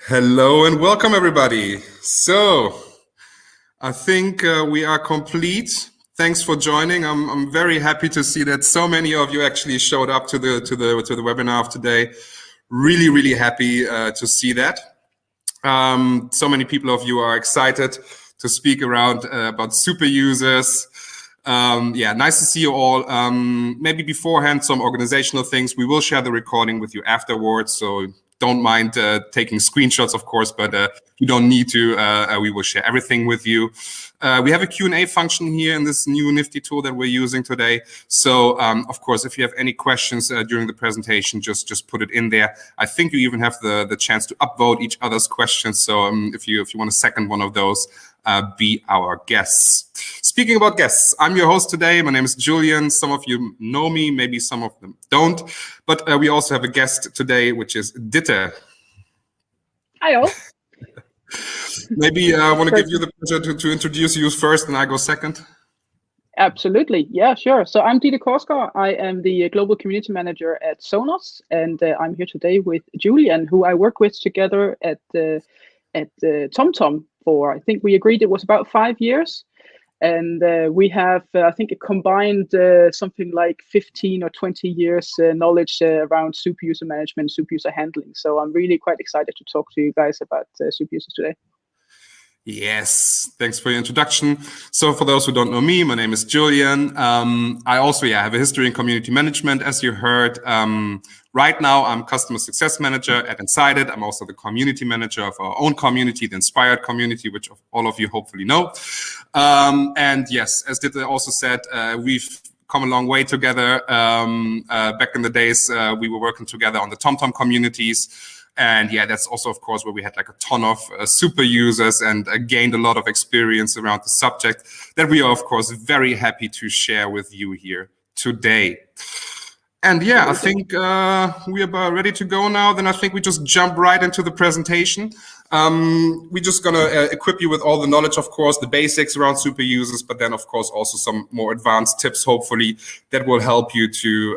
Hello and welcome everybody. So I think we are complete. Thanks for joining. I'm very happy to see that so many of you actually showed up to the webinar of today. Really happy to see that. So many people of you are excited to speak around about super users. Yeah, nice to see you all. Maybe beforehand, some organizational things. We will share the recording with you afterwards, so don't mind taking screenshots, of course, but you don't need to. We will share everything with you. We have a Q&A function here in this new nifty tool that we're using today. So, of course, if you have any questions during the presentation, just put it in there. I think you even have the chance to upvote each other's questions. So if you want to second one of those, be our guests. Speaking about guests, I'm your host today. My name is Julian. Some of you know me, maybe some of them don't. But we also have a guest today, which is Ditte. Hi all. Maybe I want to give you the pleasure to introduce you first and I go second. Absolutely. Yeah, sure. So I'm Ditte Korsgård. I am the Global Community Manager at Sonos, and I'm here today with Julian, who I work with together at TomTom for, I think we agreed it was about 5 years. And we have, I think, a combined something like 15 or 20 years knowledge around super user management, super user handling. So I'm really quite excited to talk to you guys about super users today. Yes, thanks for your introduction. So for those who don't know me, my name is Julian. I also have a history in community management, as you heard. Right now, I'm customer success manager at Insighted. I'm also the community manager of our own community, the Inspired community, which all of you hopefully know. And yes, as Ditte also said, we've come a long way together. Back in the days, we were working together on the TomTom communities. And yeah, that's also, of course, where we had like a ton of super users and gained a lot of experience around the subject that we are, of course, very happy to share with you here today. And yeah, I think we are about ready to go now. Then I think we just jump right into the presentation. We're just going to equip you with all the knowledge, of course, the basics around super users, but then, of course, also some more advanced tips, hopefully, that will help you to,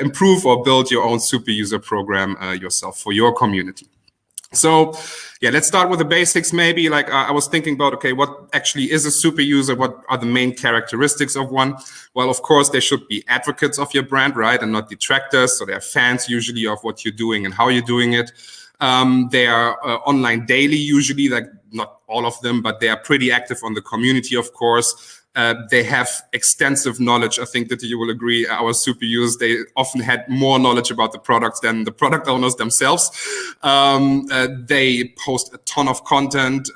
improve or build your own super user program yourself for your community. So yeah, let's start with the basics. Maybe like I was thinking about, okay, what actually is a super user? What are the main characteristics of one? Well, of course, they should be advocates of your brand, right? And not detractors. So they're fans usually of what you're doing and how you're doing it. They are online daily, usually, like not all of them, but they are pretty active on the community, of course. They have extensive knowledge. I think that you will agree, our super users, they often had more knowledge about the products than the product owners themselves. They post a ton of content,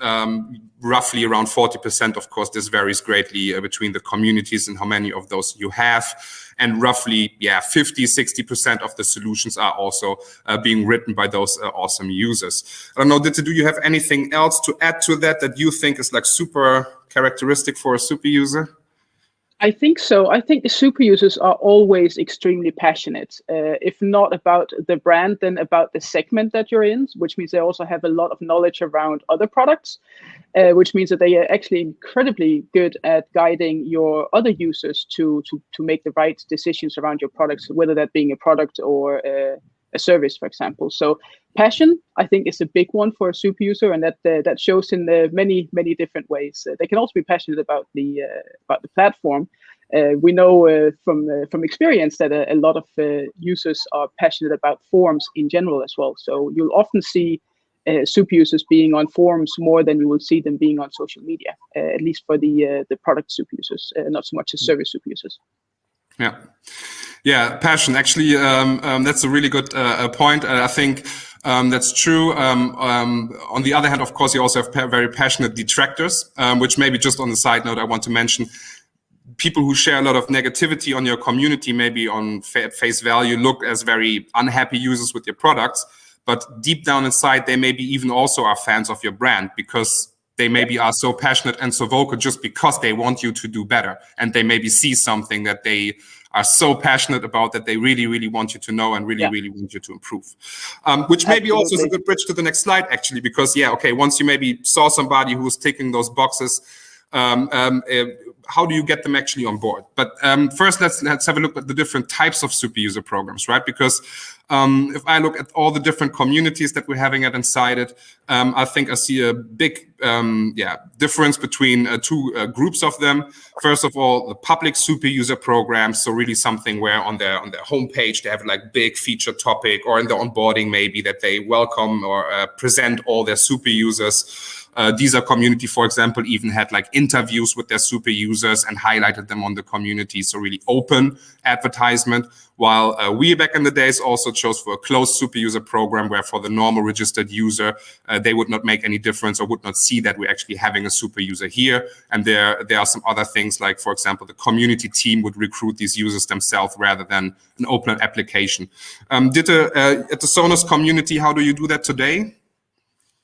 roughly around 40%. Of course, this varies greatly between the communities and how many of those you have. And roughly, 50-60% of the solutions are also being written by those awesome users. I don't know, Ditte, do you have anything else to add to that you think is like super characteristic for a super user? I think so. I think the super users are always extremely passionate, if not about the brand, then about the segment that you're in, which means they also have a lot of knowledge around other products, which means that they are actually incredibly good at guiding your other users to make the right decisions around your products, whether that being a product or a service, for example. So passion, I think, is a big one for a super user, and that shows in many different ways. They can also be passionate about the platform. We know from experience that a lot of users are passionate about forums in general as well. So you'll often see super users being on forums more than you will see them being on social media, at least for the product super users, not so much as service super users. Yeah, passion. Actually, that's a really good point. I think that's true. On the other hand, of course, you also have very passionate detractors, which maybe just on the side note, I want to mention. People who share a lot of negativity on your community, maybe on face value, look as very unhappy users with your products. But deep down inside, they maybe even also are fans of your brand because they maybe are so passionate and so vocal just because they want you to do better. And they maybe see something that they are so passionate about that they really want you to know and really want you to improve. Which maybe also is a good bridge to the next slide, actually, because, once you maybe saw somebody who was ticking those boxes, how do you get them actually on board? But first, let's have a look at the different types of super user programs, right? Because if I look at all the different communities that we're having at Insighted, I think I see a big difference between two groups of them. First of all, the public super user programs, so really something where on their homepage they have like big feature topic, or in the onboarding maybe that they welcome or present all their super users. These are community, for example, even had like interviews with their super users and highlighted them on the community. So really open advertisement. While we back in the days also chose for a closed super user program where for the normal registered user, they would not make any difference or would not see that we're actually having a super user here. And there are some other things like, for example, the community team would recruit these users themselves rather than an open application. Ditte, at the Sonos community, how do you do that today?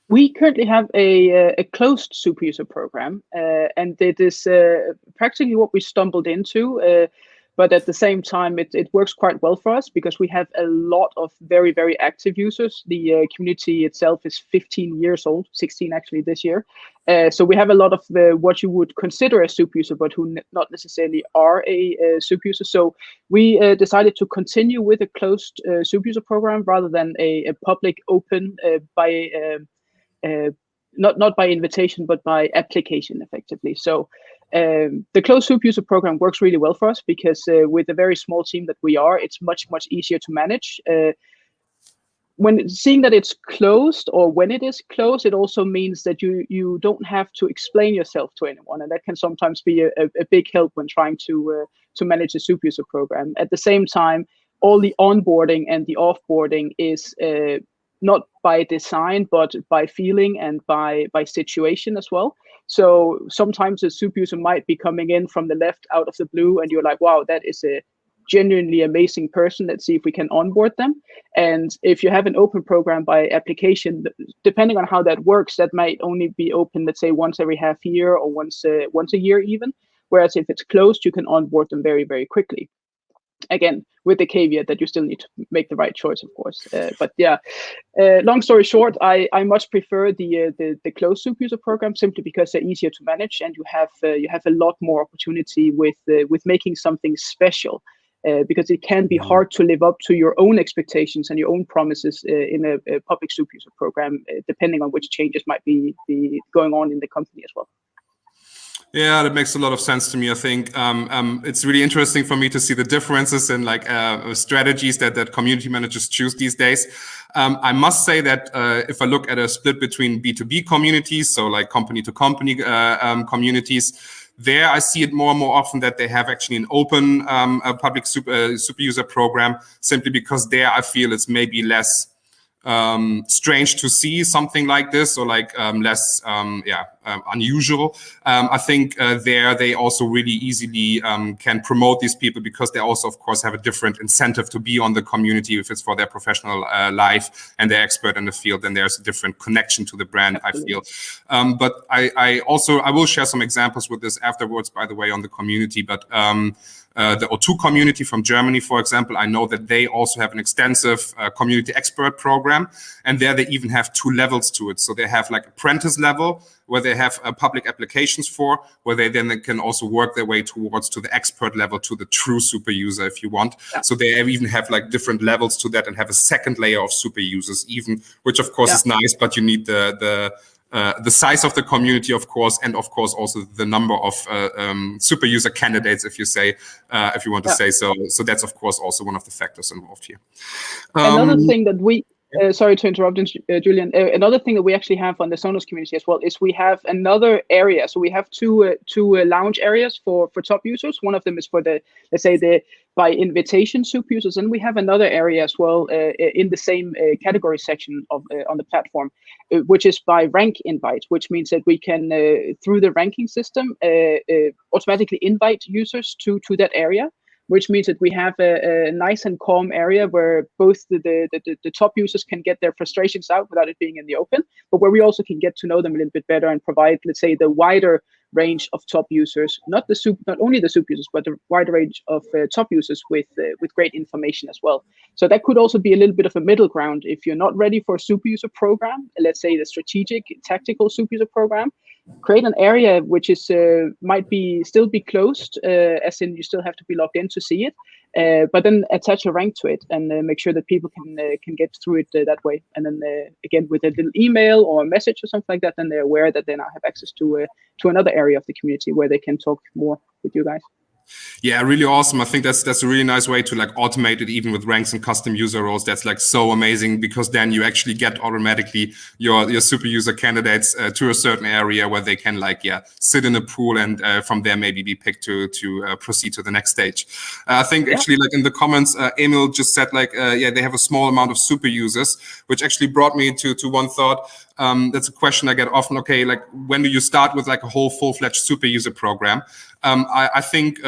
We currently have a closed super user program, and it is practically what we stumbled into. But at the same time, it works quite well for us because we have a lot of very, very active users. The community itself is 15 years old, 16 actually this year. So we have a lot of what you would consider a super user, but who not necessarily are a super user. So we decided to continue with a closed super user program rather than a public open by not by invitation, but by application effectively. So the closed super user program works really well for us because with a very small team that we are, it's much easier to manage. When seeing that it's closed, or when it is closed, it also means that you don't have to explain yourself to anyone, and that can sometimes be a big help when trying to manage a super user program. At the same time, all the onboarding and the offboarding is not by design, but by feeling and by situation as well. So sometimes a super user might be coming in from the left out of the blue, and you're like, wow, that is a genuinely amazing person. Let's see if we can onboard them. And if you have an open program by application, depending on how that works, that might only be open, let's say, once every half year or once a year even. Whereas if it's closed, you can onboard them very, very quickly. Again, with the caveat that you still need to make the right choice, of course. But yeah, long story short, I much prefer the closed super user program simply because they're easier to manage, and you have a lot more opportunity with making something special. Because it can be hard to live up to your own expectations and your own promises in a public super user program, depending on which changes might be going on in the company as well. Yeah, that makes a lot of sense to me. I think it's really interesting for me to see the differences in like strategies that community managers choose these days. I must say that if I look at a split between B2B communities, so like company to company communities, there I see it more and more often that they have actually an open public super user program, simply because there I feel it's maybe less strange to see something like this, or like less unusual. I think there they also really easily can promote these people, because they also of course have a different incentive to be on the community if it's for their professional life and they're expert in the field, then there's a different connection to the brand. Absolutely. I feel. But I will share some examples with this afterwards, by the way, on the community. But the O2 community from Germany, for example, I know that they also have an extensive community expert program, and there they even have 2 levels to it. So they have like apprentice level, where they have public applications for, where they then can also work their way towards to the expert level, to the true super user, if you want. Yeah. So they even have like different levels to that, and have a second layer of super users even, which of course is nice, but you need the size of the community, of course, and of course also the number of super user candidates, if you want to say so. So that's of course also one of the factors involved here. Another thing that we sorry to interrupt, Julian. Another thing that we actually have on the Sonos community as well is we have another area. So we have two lounge areas for top users. One of them is for the, let's say, the by invitation super users, and we have another area as well in the same category section of on the platform, which is by rank invite, which means that we can through the ranking system automatically invite users to that area, which means that we have a nice and calm area where both the top users can get their frustrations out without it being in the open, but where we also can get to know them a little bit better and provide, let's say, the wider range of top users, not only the super users, but the wider range of top users with great information as well. So that could also be a little bit of a middle ground if you're not ready for a super user program, let's say the strategic tactical super user program. create an area which is might be still be closed, as in you still have to be logged in to see it, but then attach a rank to it and make sure that people can get through it that way. And then again, with a little email or a message or something like that, then they're aware that they now have access to another area of the community where they can talk more with you guys. Yeah, really awesome. I think that's a really nice way to like automate it, even with ranks and custom user roles. That's like so amazing, because then you actually get automatically your super user candidates to a certain area where they can like sit in a pool, and from there maybe be picked to proceed to the next stage. I think actually like in the comments, Emil just said like they have a small amount of super users, which actually brought me to one thought. That's a question I get often. Okay, like when do you start with like a whole full-fledged super user program? I think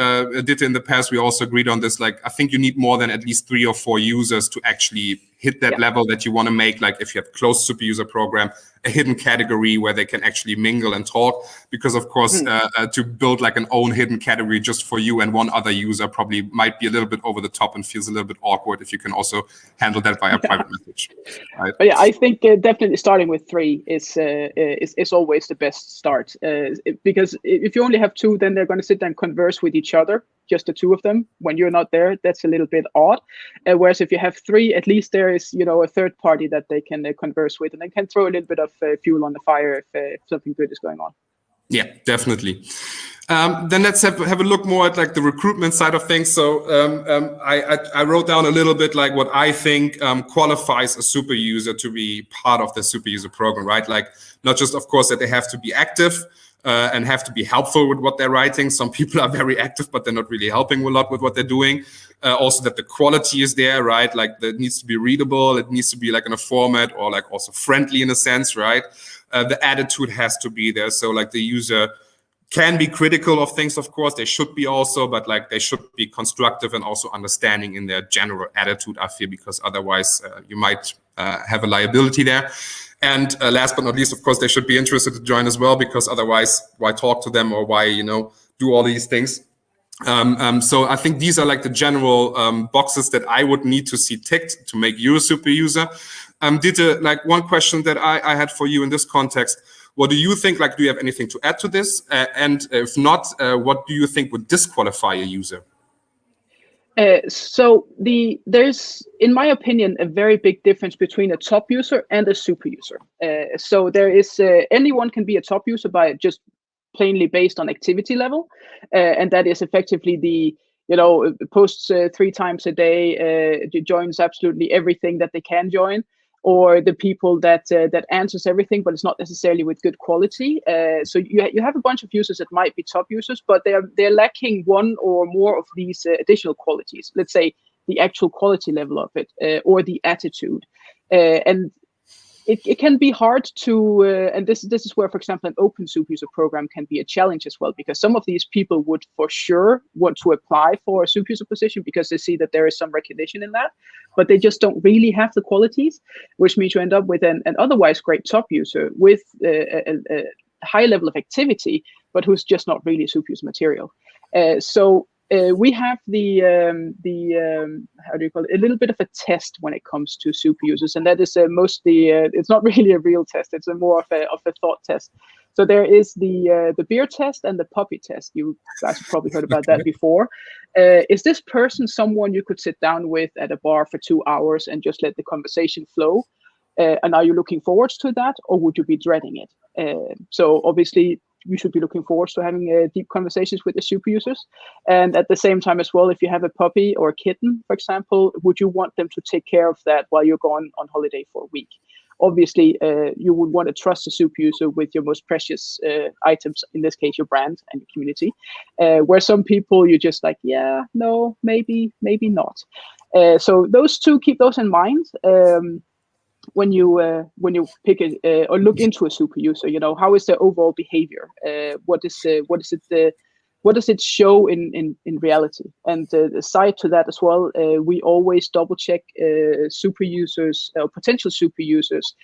Ditte, in the past, we also agreed on this. Like, I think you need more than at least 3 or 4 users to actually hit that level that you want to make. Like, if you have a closed super user program, a hidden category where they can actually mingle and talk. Because of course, to build like an own hidden category just for you and one other user probably might be a little bit over the top and feels a little bit awkward if you can also handle that via private message. Right? But yeah, I think definitely starting with 3 is always the best start. Because if you only have 2, then they're going to sit and converse with each other, just the 2 of them. When you're not there, that's a little bit odd. Whereas if you have 3, at least there is, a third party that they can converse with, and they can throw a little bit of fuel on the fire if something good is going on. Yeah, definitely. Then let's have a look more at like the recruitment side of things. So I wrote down a little bit like what I think qualifies a super user to be part of the super user program, right? Like not just, of course, that they have to be active and have to be helpful with what they're writing. Some people are very active, but they're not really helping a lot with what they're doing. Also that the quality is there, right? Like it needs to be readable. It needs to be like in a format or like also friendly in a sense, right? The attitude has to be there. So like the user can be critical of things, of course, they should be also, but like they should be constructive and also understanding in their general attitude, I feel, because otherwise you might have a liability there. And last but not least, of course, they should be interested to join as well, because otherwise, why talk to them or why, do all these things? So I think these are like the general boxes that I would need to see ticked to make you a super user. Ditte, like one question that I had for you in this context, what do you think, like, do you have anything to add to this? And if not, what do you think would disqualify a user? So there's, in my opinion, a very big difference between a top user and a super user. So there is, anyone can be a top user by just plainly based on activity level. And that is effectively the, posts 3 times a day, joins absolutely everything that they can join, or the people that answers everything, but it's not necessarily with good quality. So you have a bunch of users that might be top users, but they're lacking one or more of these additional qualities. Let's say the actual quality level of it, or the attitude, and it can be hard to, and this is where, for example, an open super user program can be a challenge as well, because some of these people would for sure want to apply for a super user position because they see that there is some recognition in that, but they just don't really have the qualities, which means you end up with an otherwise great top user with a high level of activity, but who's just not really super user material. So we have the how do you call it, a little bit of a test when it comes to super users, and that is mostly it's not really a real test, it's more of a thought test. So there is the beer test and the puppy test. You guys have probably heard about that before. Is this person someone you could sit down with at a bar for 2 hours and just let the conversation flow? And are you looking forward to that, or would you be dreading it? So obviously you should be looking forward to having deep conversations with the super users. And at the same time as well, if you have a puppy or a kitten, for example, would you want them to take care of that while you're gone on holiday for a week? Obviously, you would want to trust a super user with your most precious items, in this case, your brand and your community, where some people you're just like, yeah, no, maybe not. So those two, keep those in mind. When you pick or look into a super user, how is their overall behavior? What does it show in reality? And aside to that as well, we always double check super users or potential super users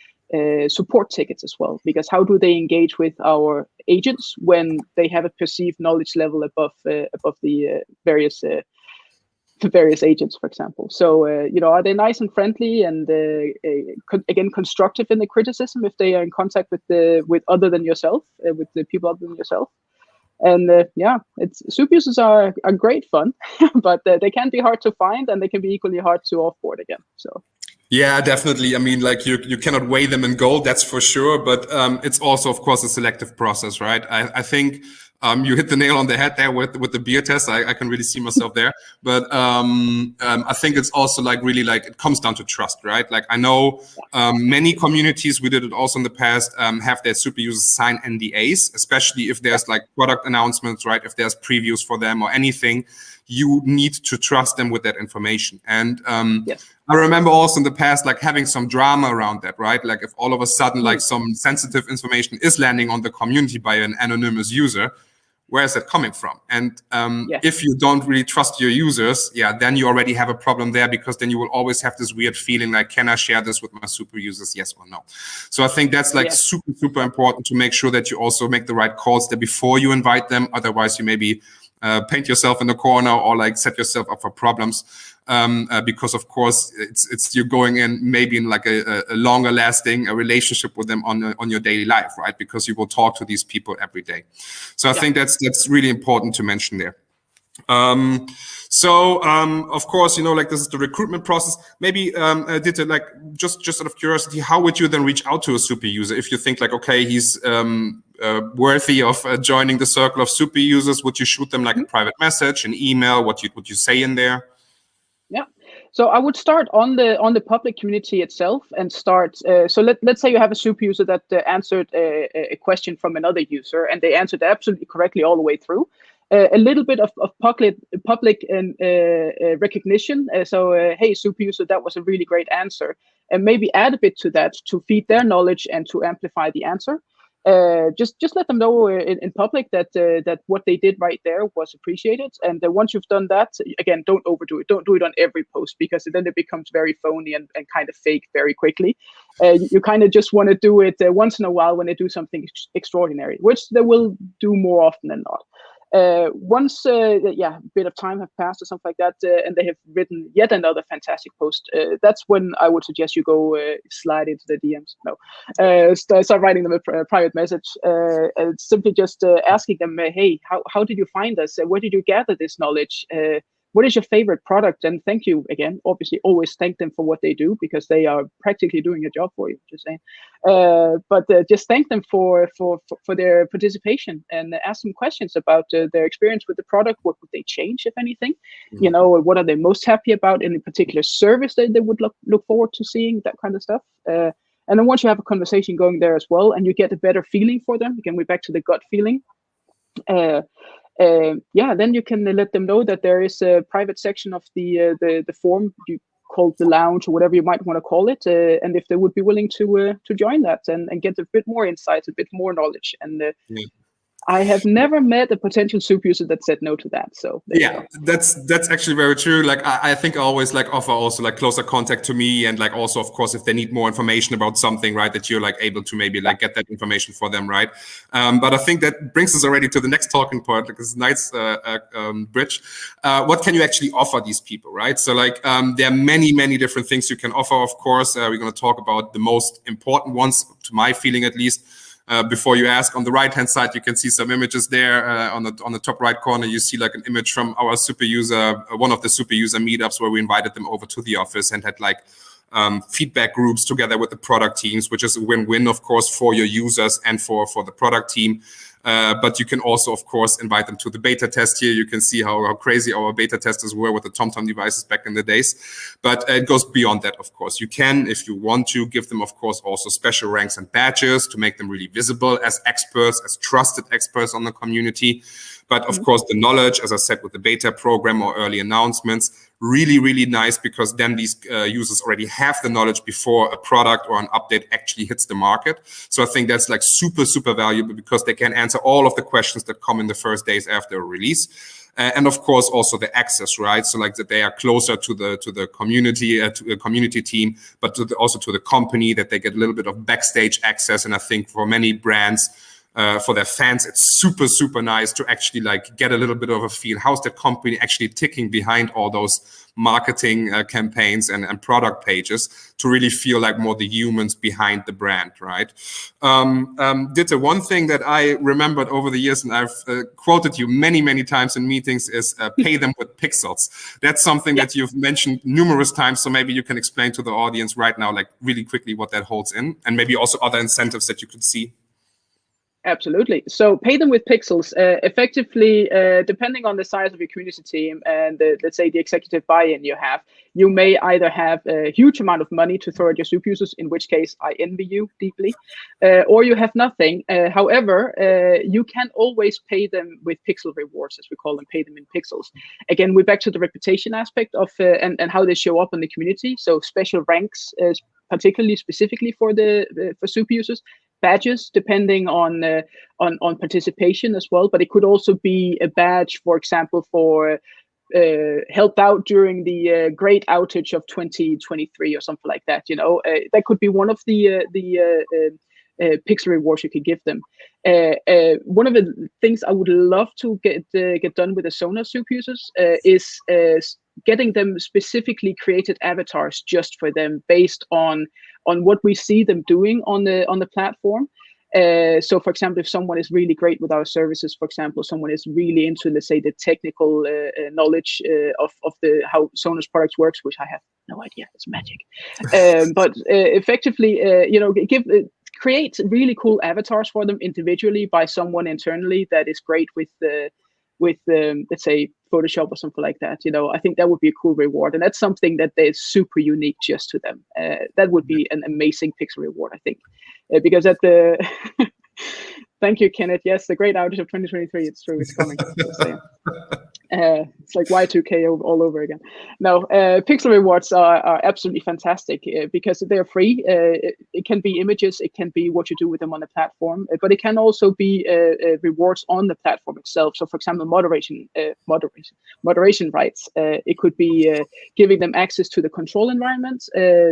support tickets as well, because how do they engage with our agents when they have a perceived knowledge level above the various the various agents, for example. So, are they nice and friendly and again constructive in the criticism if they are in contact with other than yourself, with the people other than yourself? And Superusers are great fun, but they can be hard to find, and they can be equally hard to offboard again. So. Yeah, definitely. I mean, like you cannot weigh them in gold, that's for sure. But it's also, of course, a selective process, right? I think you hit the nail on the head there with the beer test. I can really see myself there. But I think it's also like really like it comes down to trust, right? Like I know many communities, we did it also in the past, have their super users sign NDAs, especially if there's like product announcements, right? If there's previews for them or anything, you need to trust them with that information. And yes. I remember also in the past, like having some drama around that, right? Like if all of a sudden, like some sensitive information is landing on the community by an anonymous user, where is that coming from? And if you don't really trust your users, then you already have a problem there, because then you will always have this weird feeling like, can I share this with my super users? Yes or no? So I think that's like super important to make sure that you also make the right calls there before you invite them. Otherwise, you maybe paint yourself in the corner or like set yourself up for problems. Because of course it's you're going in maybe in like a longer lasting relationship with them on your daily life, right? Because you will talk to these people every day. So I think that's really important to mention there. Of course, like this is the recruitment process. Maybe Ditte, like just out of curiosity, how would you then reach out to a super user if you think like, okay, he's worthy of joining the circle of super users? Would you shoot them like a private message, an email? What would you say in there? Yeah, so I would start on the public community itself and start. So let's say you have a super user that answered a question from another user, and they answered absolutely correctly all the way through. A little bit of public and recognition. Hey, super user, that was a really great answer, and maybe add a bit to that to feed their knowledge and to amplify the answer. Just let them know in public that what they did right there was appreciated. And once you've done that, again, don't overdo it. Don't do it on every post, because then it becomes very phony and kind of fake very quickly. You kind of just want to do it once in a while when they do something extraordinary, which they will do more often than not. Once a bit of time have passed or something like that, and they have written yet another fantastic post, that's when I would suggest you go slide into the DMs. Start writing them a private message, simply just asking them, hey, how did you find us? Where did you gather this knowledge? What is your favorite product? And thank you again. Obviously, always thank them for what they do, because they are practically doing a job for you. Just saying, but just thank them for their participation, and ask them questions about their experience with the product. What would they change, if anything? What are they most happy about in a particular service that they would look forward to seeing? That kind of stuff. And then once you have a conversation going there as well, and you get a better feeling for them, again, we're back to the gut feeling. Then you can let them know that there is a private section of the form you called the lounge, or whatever you might want to call it, and if they would be willing to join that and get a bit more insights, a bit more knowledge. And I have never met a potential super user that said no to that. So that's actually very true. Like I think I always like offer also like closer contact to me, and like also of course if they need more information about something, right, that you're like able to maybe like get that information for them, right? But I think that brings us already to the next talking point, like this nice bridge. What can you actually offer these people, right? So like there are many different things you can offer. Of course, we're going to talk about the most important ones, to my feeling at least. Before you ask, on the right-hand side, you can see some images there. On the top right corner, you see like an image from our super user, one of the super user meetups, where we invited them over to the office and had like feedback groups together with the product teams, which is a win-win, of course, for your users and for the product team. But you can also, of course, invite them to the beta test here. You can see how crazy our beta testers were with the TomTom devices back in the days. But it goes beyond that, of course. You can, if you want to, give them, of course, also special ranks and badges to make them really visible as experts, as trusted experts on the community. But of course, the knowledge, as I said, with the beta program or early announcements, really nice, because then these users already have the knowledge before a product or an update actually hits the market. So I think that's like super valuable, because they can answer all of the questions that come in the first days after a release. And of course, also the access, right? So like that they are closer to the community, to the community team, but also to the company, that they get a little bit of backstage access. And I think for many brands, for their fans, it's super, super nice to actually like get a little bit of a feel. How's the company actually ticking behind all those marketing campaigns and product pages to really feel like more the humans behind the brand, right? Ditte, one thing that I remembered over the years, and I've quoted you many, many times in meetings, is pay them with pixels. That's something that you've mentioned numerous times, so maybe you can explain to the audience right now, like really quickly what that holds in, and maybe also other incentives that you could see. Absolutely. So pay them with pixels. Effectively, depending on the size of your community team and let's say the executive buy-in you have, you may either have a huge amount of money to throw at your super users, in which case I envy you deeply, or you have nothing. However, you can always pay them with pixel rewards, as we call them, pay them in pixels. Again, we're back to the reputation aspect of and how they show up in the community. So special ranks, particularly specifically for for super users. Badges depending on participation as well, but it could also be a badge, for example, for helped out during the great outage of 2023 or something like that. You know, that could be one of the pixel rewards you could give them. One of the things I would love to get done with the Sonos super users is getting them specifically created avatars just for them based on what we see them doing on the platform. So, for example, if someone is really great with our services, for example, someone is really into, let's say, the technical knowledge of how Sonos products works, which I have no idea, it's magic. But effectively, you know, create really cool avatars for them individually by someone internally that is great with let's say Photoshop or something like that. You know, I think that would be a cool reward, and that's something that is super unique just to them. That would be an amazing pixel reward, I think, because at the thank you, Kenneth. Yes, the great outage of 2023. It's true. It's coming. It's like Y2K all over again. No, pixel rewards are absolutely fantastic because they're free. It can be images, it can be what you do with them on the platform, but it can also be rewards on the platform itself. So, for example, moderation rights. It could be giving them access to the control environments,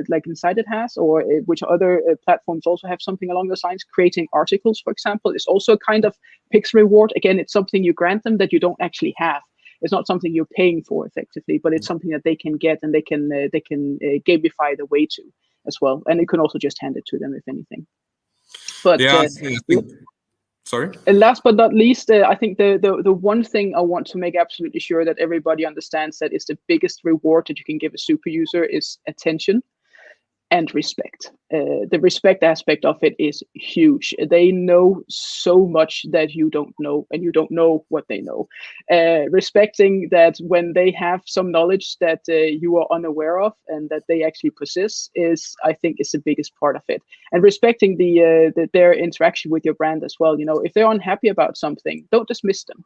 like Inside it has, or which other platforms also have something along those lines. Creating articles, for example, is also a kind of pixel reward. Again, it's something you grant them that you don't actually have. It's not something you're paying for effectively, but it's something that they can get and they can gamify the way to as well. And you can also just hand it to them if anything. But yeah, sorry. And last but not least, I think the one thing I want to make absolutely sure that everybody understands that is the biggest reward that you can give a super user is attention and respect. The respect aspect of it is huge. They know so much that you don't know, and you don't know what they know. Respecting that when they have some knowledge that you are unaware of and that they actually possess is, I think, is the biggest part of it. And respecting their interaction with your brand as well. You know, if they're unhappy about something, don't dismiss them.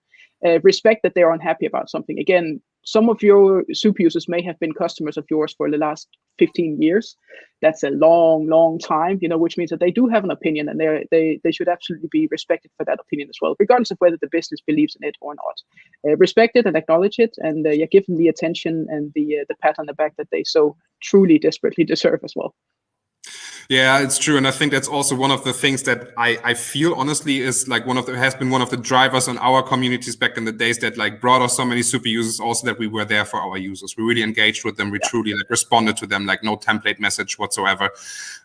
Respect that they're unhappy about something. Again, some of your super users may have been customers of yours for the last 15 years. That's a long time, you know, which means that they do have an opinion, and they should absolutely be respected for that opinion as well, regardless of whether the business believes in it or not. Respect it and acknowledge it, and give them the attention and the pat on the back that they so truly desperately deserve as well. Yeah, it's true. And I think that's also one of the things that I feel honestly is like has been one of the drivers on our communities back in the days that like brought us so many super users, also that we were there for our users. We really engaged with them. We truly like responded to them, like no template message whatsoever.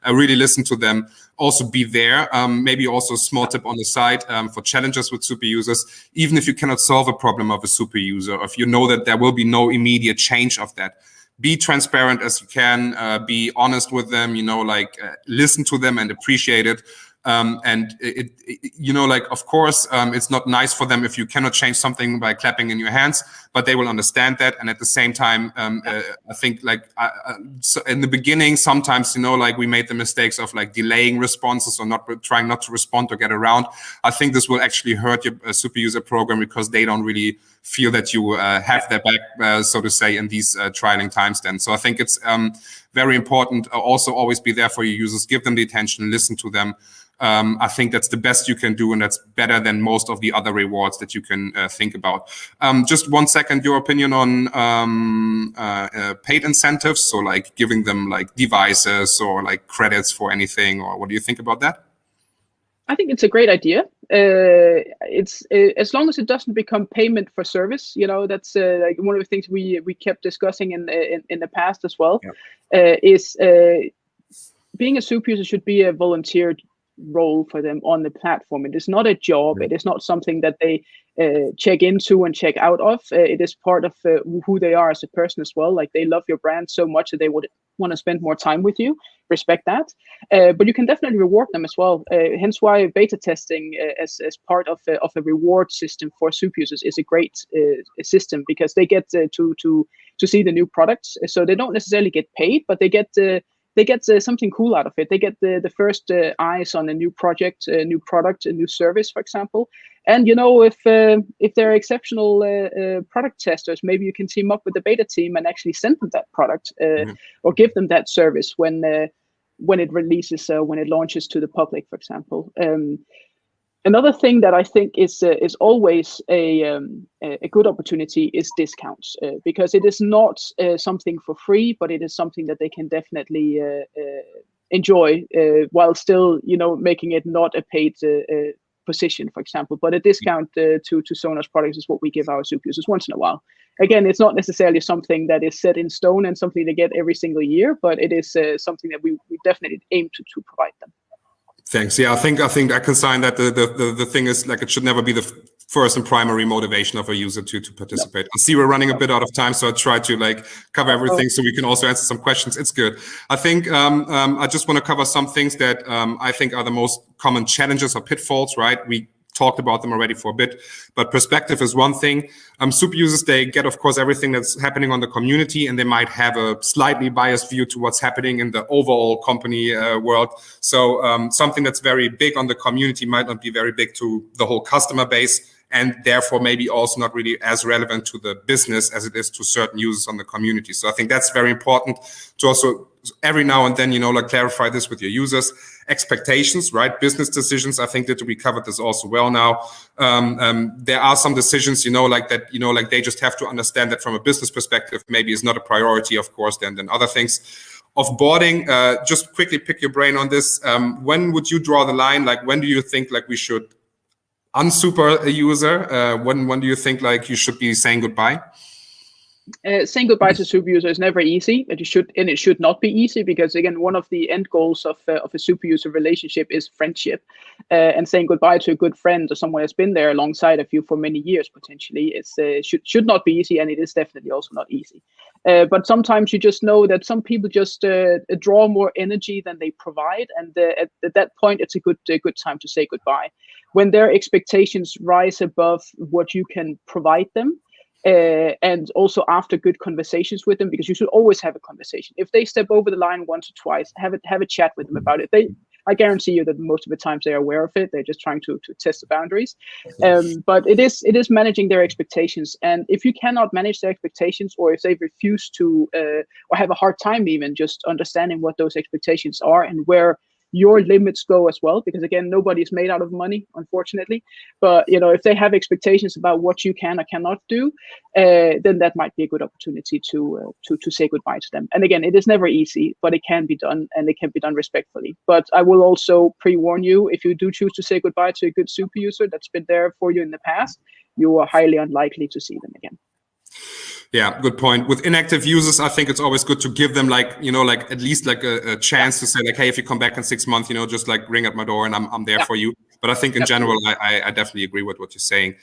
I really listened to them. Also be there. Maybe also a small tip on the side for challenges with super users. Even if you cannot solve a problem of a super user, or if you know that there will be no immediate change of that, be transparent as you can, be honest with them, you know, like listen to them and appreciate it. And you know, like, of course, it's not nice for them if you cannot change something by clapping in your hands, but they will understand that. And at the same time, I think like so in the beginning, sometimes, you know, like we made the mistakes of like delaying responses or trying not to respond or get around. I think this will actually hurt your super user program because they don't really feel that you have their back, so to say, in these trialing times then. So I think it's very important also always be there for your users, give them the attention, listen to them. I think that's the best you can do, and that's better than most of the other rewards that you can think about. Just 1 second, your opinion on paid incentives, so like giving them like devices or like credits for anything, or what do you think about that? I think it's a great idea. It's as long as it doesn't become payment for service. That's like one of the things we kept discussing in the past as well. Is being a super user should be a volunteer role for them on the platform. It is not a job. It is not something that they check into and check out of. It is part of who they are as a person as well. Like, they love your brand so much that they would want to spend more time with you. Respect that. But you can definitely reward them as well. Hence why beta testing as part of a reward system for super users is a great system, because they get to see the new products. So they don't necessarily get paid, but they get something cool out of it. They get the first eyes on a new project, a new product, a new service, for example. And if they're exceptional product testers, maybe you can team up with the beta team and actually send them that product or give them that service when it releases, when it launches to the public, for example. Another thing that I think is always a good opportunity is discounts, because it is not something for free, but it is something that they can definitely enjoy while still, making it not a paid position, for example. But a discount to Sonos products is what we give our super users once in a while. Again, it's not necessarily something that is set in stone and something they get every single year, but it is something that we definitely aim to provide them. Thanks. Yeah, I think I can sign that. The thing is, like, it should never be the first and primary motivation of a user to participate. I see we're running a bit out of time, so I try to cover everything so we can also answer some questions. It's good. I think I just want to cover some things that I think are the most common challenges or pitfalls, right? We talked about them already for a bit, but perspective is one thing. Super users, they get, of course, everything that's happening on the community, and they might have a slightly biased view to what's happening in the overall company world. So something that's very big on the community might not be very big to the whole customer base, and therefore maybe also not really as relevant to the business as it is to certain users on the community. So I think that's very important to also every now and then, clarify this with your users. Expectations, right? Business decisions. I think that we covered this also well now. There are some decisions, that, they just have to understand that from a business perspective, maybe is not a priority, of course, than other things. Offboarding, just quickly pick your brain on this. When would you draw the line? Like, when do you think we should unsuper a user? When do you think you should be saying goodbye? Saying goodbye to super user is never easy, and it should not be easy, because again, one of the end goals of a super user relationship is friendship, and saying goodbye to a good friend or someone that's been there alongside of you for many years potentially should not be easy, and it is definitely also not easy. But sometimes you just know that some people just draw more energy than they provide, and at that point, it's a good time to say goodbye. When their expectations rise above what you can provide them. And also after good conversations with them, because you should always have a conversation. If they step over the line once or twice, have a chat with them about it. I guarantee you that most of the times they are aware of it. They're just trying to test the boundaries. But it is managing their expectations. And if you cannot manage their expectations, or if they refuse to, or have a hard time even just understanding what those expectations are and where your limits go as well, because again, nobody is made out of money, unfortunately. But if they have expectations about what you can or cannot do, then that might be a good opportunity to say goodbye to them. And again, it is never easy, but it can be done, and it can be done respectfully. But I will also pre-warn you, if you do choose to say goodbye to a good super user that's been there for you in the past, you are highly unlikely to see them again. Yeah, good point. With inactive users, I think it's always good to give them at least a chance to say hey, if you come back in 6 months, just ring at my door and I'm there for you. But I think in general, I definitely agree with what you're saying.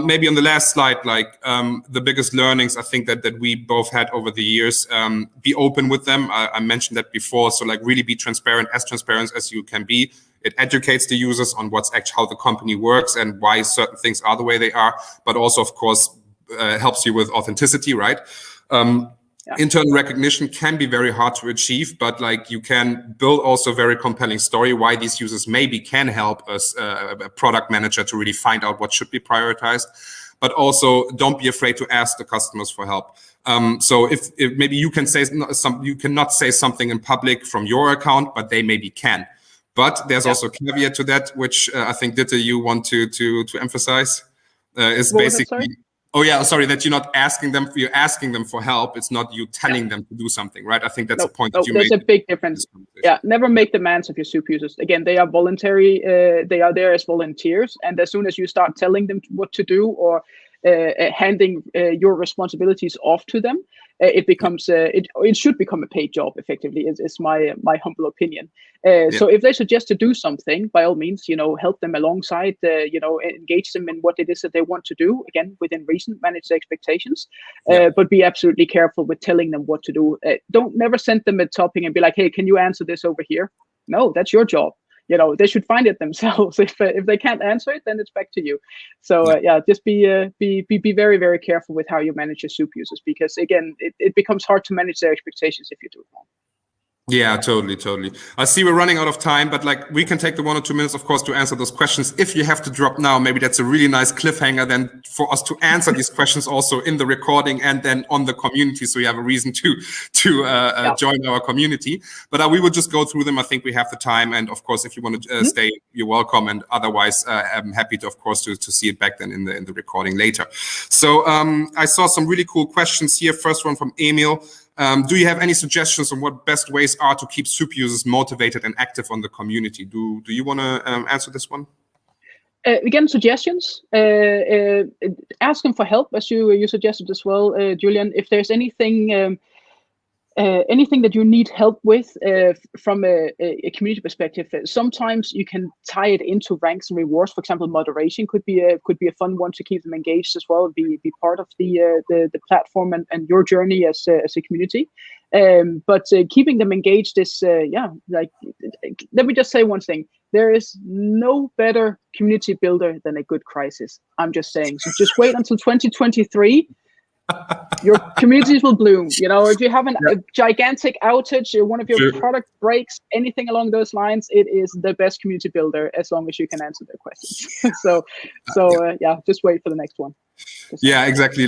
Maybe on the last slide, the biggest learnings I think that we both had over the years, be open with them. I mentioned that before. So really be transparent as you can be. It educates the users on what's actually how the company works and why certain things are the way they are, but also, of course, helps you with authenticity, right? Internal recognition can be very hard to achieve, but you can build also a very compelling story why these users maybe can help us, a product manager, to really find out what should be prioritized. But also don't be afraid to ask the customers for help. So if maybe you can say you cannot say something in public from your account, but they maybe can. But there's also a caveat to that, which I think Ditte, you want to emphasize, is basically. Oh yeah, sorry, that you're not asking them, you're asking them for help. It's not you telling them to do something, right? I think that's a point that you made. There's a big difference. Yeah, never make demands of your super users. Again, they are voluntary. They are there as volunteers. And as soon as you start telling them what to do or handing your responsibilities off to them, it becomes it should become a paid job. Effectively, is my humble opinion. So if they suggest to do something, by all means, help them alongside. Engage them in what it is that they want to do. Again, within reason, manage their expectations, but be absolutely careful with telling them what to do. Don't never send them a topic and be like, "Hey, can you answer this over here?" No, that's your job. They should find it themselves. If they can't answer it, then it's back to you. So just be very, very careful with how you manage your super users, because again, it becomes hard to manage their expectations if you do it wrong. Yeah, totally. I see we're running out of time, but we can take the 1 or 2 minutes, of course, to answer those questions. If you have to drop now, maybe that's a really nice cliffhanger then for us to answer these questions also in the recording and then on the community, so you have a reason to join our community. But we will just go through them. I think we have the time, and of course, if you want to stay, you're welcome. And otherwise, I'm happy to, of course, to see it back then in the recording later. So I saw some really cool questions here. First one from Emil. Do you have any suggestions on what best ways are to keep super users motivated and active on the community? Do you want to answer this one? Again, suggestions. Ask them for help, as you suggested as well, Julian. If there's anything that you need help with from a community perspective, sometimes you can tie it into ranks and rewards. For example, moderation could be a fun one to keep them engaged as well. Be part of the platform and your journey as a community. But keeping them engaged is let me just say one thing. There is no better community builder than a good crisis. I'm just saying. So just wait until 2023. Your communities will bloom. If you have a gigantic outage, one of your product breaks, anything along those lines, it is the best community builder as long as you can answer their questions. Just wait for the next one. Yeah, exactly.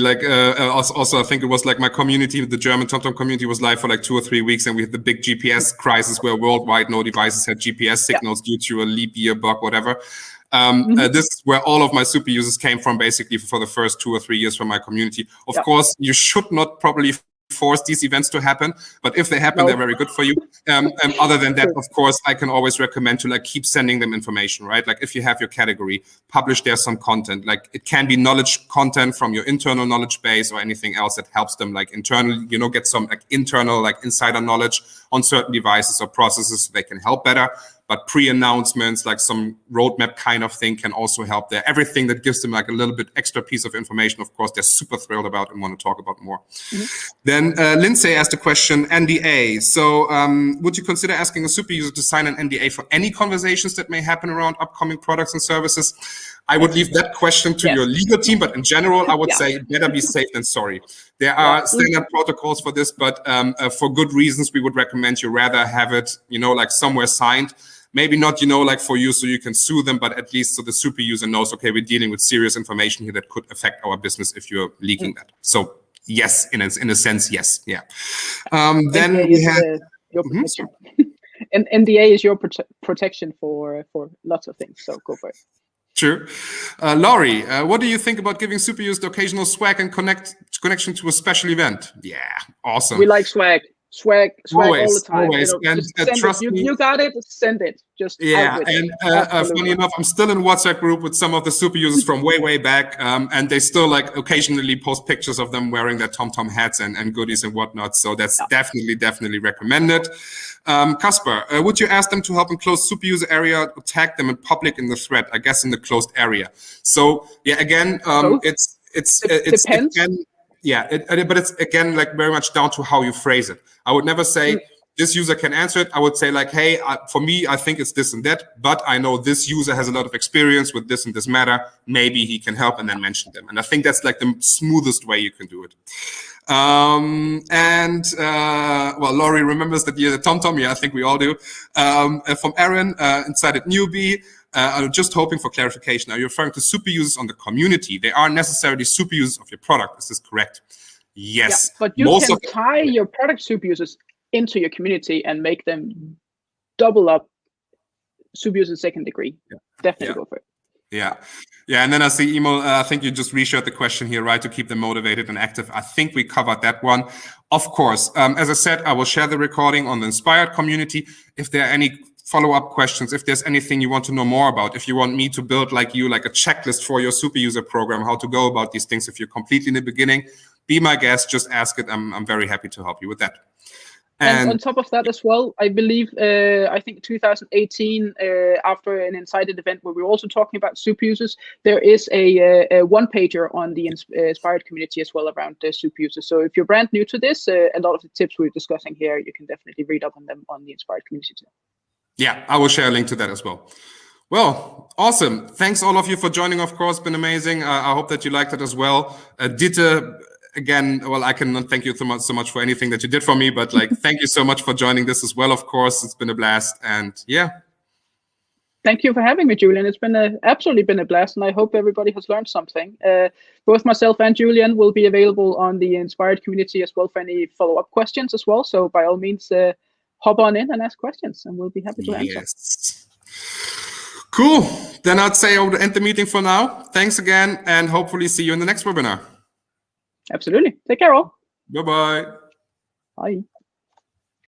Also, I think it was my community, the German TomTom community, was live for 2 or 3 weeks, and we had the big GPS crisis where worldwide no devices had GPS signals due to a leap year bug, whatever. This is where all of my super users came from, basically, for the first 2 or 3 years from my community. Of course, you should not probably force these events to happen, but if they happen, they're very good for you. Other than that, of course, I can always recommend to keep sending them information, right? If you have your category, publish there some content. It can be knowledge content from your internal knowledge base or anything else that helps them internally, get some internal insider knowledge on certain devices or processes so they can help better. But pre-announcements, some roadmap kind of thing, can also help there. Everything that gives them a little bit extra piece of information, of course, they're super thrilled about and want to talk about more. Then Lindsay asked a question, NDA. So would you consider asking a super user to sign an NDA for any conversations that may happen around upcoming products and services? I would leave that question to your legal team, but in general, I would say better be safe than sorry. There are standard protocols for this, but for good reasons, we would recommend you rather have it, somewhere signed. Maybe not, for you so you can sue them, but at least so the super user knows, okay, we're dealing with serious information here that could affect our business if you're leaking that. So yes, in a sense, yes. Yeah. Then we have your protection. And NDA is your protection for lots of things. So go for it. Sure. Laurie, what do you think about giving super users the occasional swag and connection to a special event? Yeah, awesome. We like swag. Swag always, all the time. Always. And trust me, you got it. Send it. Just and funny enough, I'm still in WhatsApp group with some of the super users from way back, and they still occasionally post pictures of them wearing their TomTom hats and goodies and whatnot. So that's definitely recommended. Kasper, would you ask them to help in closed super user area, or tag them in public in the thread? I guess in the closed area. So again, it depends. But it's again very much down to how you phrase it. I would never say this user can answer it. I would say hey, for me, I think it's this and that, but I know this user has a lot of experience with this and this matter. Maybe he can help, and then mention them. And I think that's the smoothest way you can do it. Laurie remembers that year, the TomTom. Yeah, I think we all do. From Aaron, inside at Newbie. I'm just hoping for clarification. Are you referring to super users on the community? They aren't necessarily super users of your product. Is this correct? Yes. Yeah, but you can tie your product super users into your community and make them double up super users second degree. Definitely go for it. Yeah. Yeah. And then I see email. I think you just reshared the question here, right? To keep them motivated and active. I think we covered that one. Of course, as I said, I will share the recording on the Inspired community. If there are any follow-up questions, if there's anything you want to know more about, if you want me to build like a checklist for your super user program, how to go about these things, if you're completely in the beginning, be my guest, just ask it. I'm very happy to help you with that. And on top of that as well, I believe, I think 2018, after an Insighted event where we were also talking about Superusers, there is a one-pager on the Inspired community as well around Superusers. So if you're brand new to this, a lot of the tips we're discussing here, you can definitely read up on them on the Inspired community too. Yeah, I will share a link to that as well. Well, awesome. Thanks all of you for joining, of course. Been amazing. I hope that you liked it as well. Ditte, again, well, I cannot thank you so much for anything that you did for me, but like, thank you so much for joining this as well. Of course, it's been a blast, and yeah. Thank you for having me, Julian. It's been absolutely been a blast, and I hope everybody has learned something. Both myself and Julian will be available on the Inspired community as well for any follow-up questions as well. So by all means, hop on in and ask questions, and we'll be happy to answer. Cool. Then I'd say I would end the meeting for now. Thanks again, and hopefully see you in the next webinar. Absolutely. Take care, all. Bye-bye. Bye.